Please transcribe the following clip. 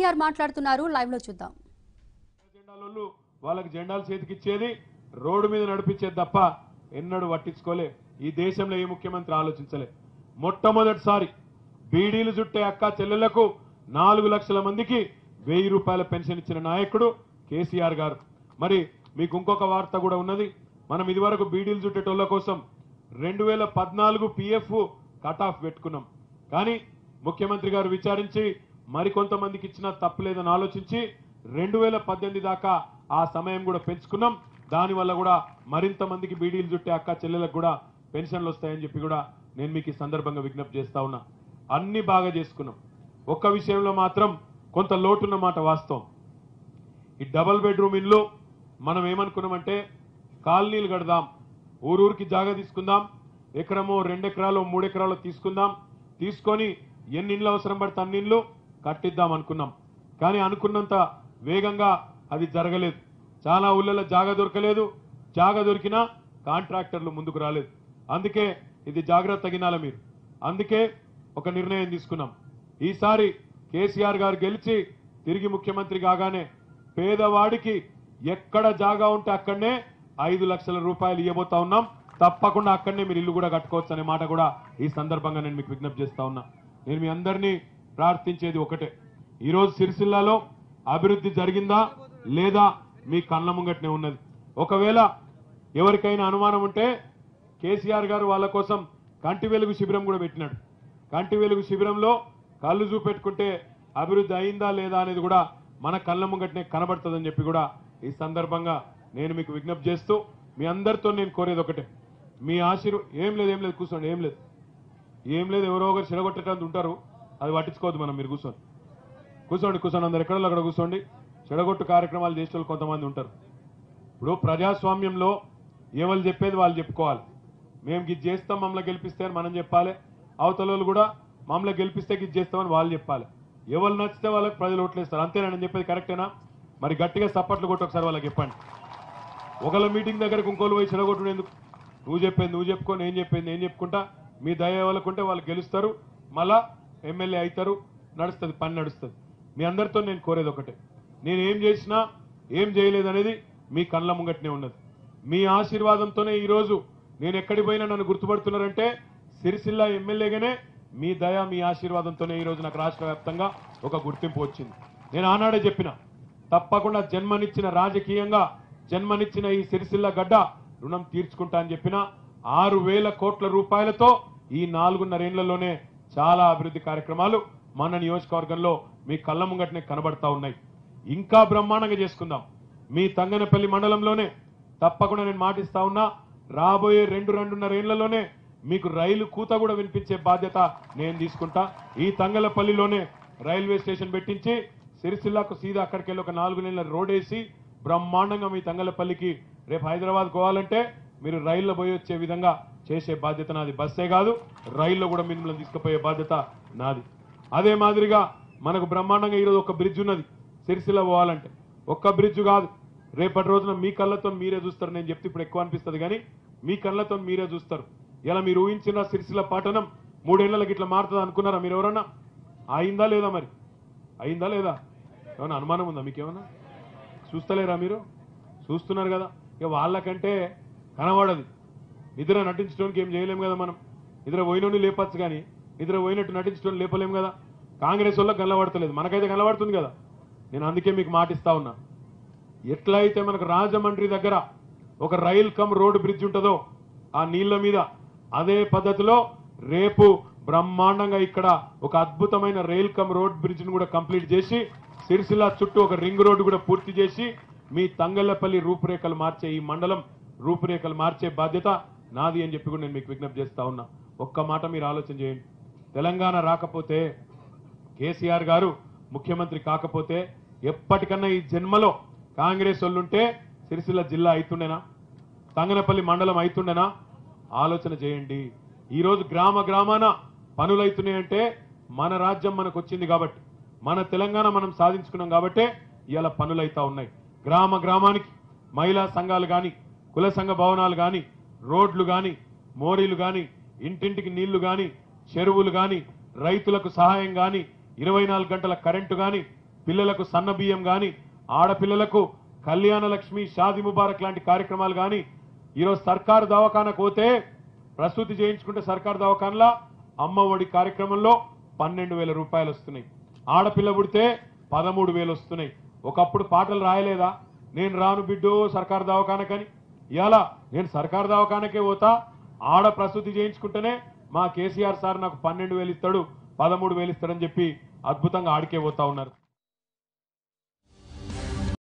కేసీఆర్ మాట్లాడుతున్నారు, లైవ్ లో చూద్దాం. వాళ్ళకి జెండాలు చేతికిచ్చేది, రోడ్డు మీద నడిపించేది తప్ప ఎన్నడూ పట్టించుకోలే. ఈ దేశంలో ఏ ముఖ్యమంత్రి ఆలోచించలే. మొట్టమొదటిసారి బీడీలు చుట్టే అక్క చెల్లెళ్లకు 4 లక్షల మందికి 1000 రూపాయల పెన్షన్ ఇచ్చిన నాయకుడు కేసీఆర్ గారు. మరి మీకు ఇంకొక వార్త కూడా ఉన్నది. మనం ఇదివరకు బీడీలు చుట్టేటోళ్ల కోసం 2014 PF కట్ ఆఫ్ పెట్టుకున్నాం. కానీ ముఖ్యమంత్రి గారు విచారించి మరికొంతమందికి ఇచ్చినా తప్పులేదని ఆలోచించి 2018 దాకా ఆ సమయం కూడా పెంచుకున్నాం. దానివల్ల కూడా మరింత మందికి బీడీలు చుట్టే అక్క చెల్లెలకు కూడా పెన్షన్లు వస్తాయని చెప్పి కూడా నేను మీకు ఈ సందర్భంగా విజ్ఞప్తి చేస్తా ఉన్నా. అన్ని బాగా చేసుకున్నాం. ఒక్క విషయంలో మాత్రం కొంత లోటున్న మాట వాస్తవం. ఈ డబుల్ బెడ్రూమ్ ఇల్లు మనం ఏమనుకున్నామంటే కాలనీలు కడదాం, ఊరూరికి జాగా తీసుకుందాం, ఎకరమో 2 ఎకరాలు 3 ఎకరాలు తీసుకుందాం, తీసుకొని ఎన్ని ఇండ్లు అవసరం పడితే అన్ని ఇండ్లు కట్టిద్దాం అనుకున్నాం. కానీ అనుకున్నంత వేగంగా అది జరగలేదు. చాలా ఊళ్ళలో జాగా దొరకలేదు. జాగా దొరికినా కాంట్రాక్టర్లు ముందుకు రాలేదు. అందుకే ఇది జాగ్రత్త తగినాల మీరు. అందుకే ఒక నిర్ణయం తీసుకున్నాం. ఈసారి కేసీఆర్ గారు గెలిచి తిరిగి ముఖ్యమంత్రి కాగానే పేదవాడికి ఎక్కడ జాగా ఉంటే అక్కడనే 5 లక్షల రూపాయలు ఇవ్వబోతా ఉన్నాం. తప్పకుండా అక్కడనే మీరు ఇల్లు కూడా కట్టుకోవచ్చు అనే మాట కూడా ఈ సందర్భంగా నేను మీకు విజ్ఞప్తి చేస్తా ఉన్నా. నేను మీ అందరినీ ప్రార్థించేది ఒకటే, ఈరోజు సిరిసిల్లాలో అభివృద్ధి జరిగిందా లేదా మీ కళ్ళ ముంగట్నే ఉన్నది. ఒకవేళ ఎవరికైనా అనుమానం ఉంటే కేసీఆర్ గారు వాళ్ళ కోసం కంటి వెలుగు శిబిరం కూడా పెట్టినాడు. కంటి వెలుగు శిబిరంలో కళ్ళు చూపెట్టుకుంటే అభివృద్ధి అయిందా లేదా అనేది కూడా మన కళ్ళ ముంగట్నే కనబడుతుందని చెప్పి కూడా ఈ సందర్భంగా నేను మీకు విజ్ఞప్తి చేస్తూ మీ అందరితో నేను కోరేది ఒకటే, మీ ఏం లేదు కూర్చోండి, ఏం లేదు ఎవరో ఒకరు చెడగొట్టేటంత ఉంటారు, అది పట్టించుకోవద్దు మనం. మీరు కూర్చోండి అందరు ఎక్కడో అక్కడ కూర్చోండి. చెడగొట్టు కార్యక్రమాలు చేసే వాళ్ళు కొంతమంది ఉంటారు. ఇప్పుడు ప్రజాస్వామ్యంలో ఎవరు చెప్పేది వాళ్ళు చెప్పుకోవాలి. మేము ఇది చేస్తాం మమ్మల్ని గెలిపిస్తే అని మనం చెప్పాలి, అవతల వాళ్ళు కూడా మమ్మల్ని గెలిపిస్తే ఇది చేస్తామని వాళ్ళు చెప్పాలి. ఎవరు నచ్చితే వాళ్ళకి ప్రజలు ఓట్లేస్తారు. అంతేనా నేను చెప్పేది? కరెక్టేనా? మరి గట్టిగా సప్పట్లు కొట్టి ఒకసారి వాళ్ళకి చెప్పండి. ఒకళ్ళ మీటింగ్ దగ్గరకు ఇంకోళ్ళు పోయి చెడగొట్టుడు ఎందుకు? నువ్వు చెప్పేది నువ్వు చెప్పుకో, నేను చెప్పేది నేను చెప్పుకుంటా. మీ దయ వాళ్ళకుంటే వాళ్ళు గెలుస్తారు, మళ్ళా ఎమ్మెల్యే అవుతారు, నడుస్తుంది, పని నడుస్తుంది. మీ అందరితో నేను కోరేది ఒకటే, నేను ఏం చేసినా ఏం చేయలేదనేది మీ కళ్ళ ముంగట్నే ఉన్నది. మీ ఆశీర్వాదంతోనే ఈరోజు నేను ఎక్కడికి పోయినా నన్ను గుర్తుపడుతున్నారంటే సిరిసిల్ల ఎమ్మెల్యేగానే మీ దయ మీ ఆశీర్వాదంతోనే ఈరోజు నాకు రాష్ట్ర వ్యాప్తంగా ఒక గుర్తింపు వచ్చింది. నేను ఆనాడే చెప్పిన, తప్పకుండా రాజకీయంగా జన్మనిచ్చిన ఈ సిరిసిల్ల గడ్డ రుణం తీర్చుకుంటా అని చెప్పిన. 6,000 కోట్ల రూపాయలతో ఈ 4.5 ఏళ్లలోనే చాలా అభివృద్ధి కార్యక్రమాలు మన నియోజకవర్గంలో మీ కళ్ళ ముంగటనే కనబడతా ఉన్నాయి. ఇంకా బ్రహ్మాండంగా చేసుకుందాం. మీ తంగనపల్లి మండలంలోనే తప్పకుండా నేను మాటిస్తా ఉన్నా, రాబోయే 2.5 ఏళ్లలోనే మీకు రైలు కూత కూడా వినిపించే బాధ్యత నేను తీసుకుంటా. ఈ తంగలపల్లిలోనే రైల్వే స్టేషన్ పెట్టించి సిరిసిల్లాకు సీదా అక్కడికి వెళ్ళి ఒక 4 నెలల రోడ్ వేసి బ్రహ్మాండంగా మీ తంగలపల్లికి రేపు హైదరాబాద్ పోవాలంటే మీరు రైల్లో పోయి వచ్చే విధంగా చేసే బాధ్యత నాది. బస్సే కాదు, రైల్లో కూడా మిమ్మల్ని తీసుకుపోయే బాధ్యత నాది. అదే మాదిరిగా మనకు బ్రహ్మాండంగా ఈరోజు ఒక బ్రిడ్జ్ ఉన్నది సిరిసిల్ల పోవాలంటే. ఒక్క బ్రిడ్జ్ కాదు, రేపటి రోజున మీ కళ్ళతో మీరే చూస్తారు. నేను చెప్తే ఇప్పుడు ఎక్కువ అనిపిస్తుంది కానీ మీ కళ్ళతో మీరే చూస్తారు. ఇలా మీరు ఊహించిన సిరిసిల్ల పట్టణం 3 ఏళ్లకి ఇట్లా మారుతుంది అనుకున్నారా మీరు ఎవరన్నా? అయిందా లేదా? మరి అయిందా లేదా? ఏమన్నా అనుమానం ఉందా మీకేమన్నా? చూస్తలేరా? మీరు చూస్తున్నారు కదా. ఇక వాళ్ళకంటే కనబడదు. నిద్ర నటించడానికి ఏం చేయలేము కదా మనం. నిద్ర పోయినోని లేపచ్చు కానీ నిద్ర పోయినట్టు నటించడం లేపలేము కదా. కాంగ్రెస్ వాళ్ళకి కనబడతలేదు, మనకైతే కనబడుతుంది కదా. నేను అందుకే మీకు మాటిస్తా ఉన్నా, ఎట్లయితే మనకు రాజమండ్రి దగ్గర ఒక రైల్ కమ్ రోడ్ బ్రిడ్జ్ ఉంటుందో ఆ నీళ్ల మీద, అదే పద్ధతిలో రేపు బ్రహ్మాండంగా ఇక్కడ ఒక అద్భుతమైన రైల్ కమ్ రోడ్ బ్రిడ్జ్ను కూడా కంప్లీట్ చేసి సిరిసిల్ల చుట్టూ ఒక రింగ్ రోడ్డు కూడా పూర్తి చేసి మీ తంగళ్లపల్లి రూపురేఖలు మార్చే, ఈ మండలం రూపురేఖలు మార్చే బాధ్యత నాది అని చెప్పి కూడా నేను మీకు విజ్ఞప్తి చేస్తా ఉన్నా. ఒక్క మాట మీరు ఆలోచన చేయండి. తెలంగాణ రాకపోతే, కేసీఆర్ గారు ముఖ్యమంత్రి కాకపోతే ఎప్పటికన్నా ఈ జన్మలో కాంగ్రెస్ వాళ్ళుంటే సిరిసిల్ల జిల్లా అవుతుండేనా? తంగనపల్లి మండలం అవుతుండేనా? ఆలోచన చేయండి. ఈరోజు గ్రామాన పనులైతున్నాయంటే మన రాజ్యం మనకు వచ్చింది కాబట్టి, మన తెలంగాణ మనం సాధించుకున్నాం కాబట్టే ఇలా పనులైతా ఉన్నాయి. గ్రామానికి మహిళా సంఘాలు కానీ, కుల సంఘ భవనాలు కానీ, రోడ్లు కానీ, మోరీలు కానీ, ఇంటింటికి నీళ్లు కానీ, చెరువులు కానీ, రైతులకు సహాయం కానీ, 24 గంటల కరెంటు కానీ, పిల్లలకు సన్న బియ్యం గాని, ఆడపిల్లలకు కళ్యాణ లక్ష్మి, షాది ముబారక్ లాంటి కార్యక్రమాలు గాని, ఈరోజు సర్కారు దవాఖానకు పోతే ప్రసూతి చేయించుకుంటే సర్కారు దవాఖానలా అమ్మ ఒడి కార్యక్రమంలో 12,000 రూపాయలు వస్తున్నాయి. ఆడపిల్ల పుడితే 13,000 వస్తున్నాయి. ఒకప్పుడు పాటలు రాయలేదా, నేను రాను బిడ్డో సర్కారు దవాఖానకని? ఇవాళ నేను సర్కారు దవాఖానకే పోతా, ఆడ ప్రసూతి చేయించుకుంటేనే మా కేసీఆర్ సార్ నాకు 12,000 ఇస్తాడు, 13,000 ఇస్తాడని చెప్పి అద్భుతంగా ఆడికే పోతా ఉన్నారు.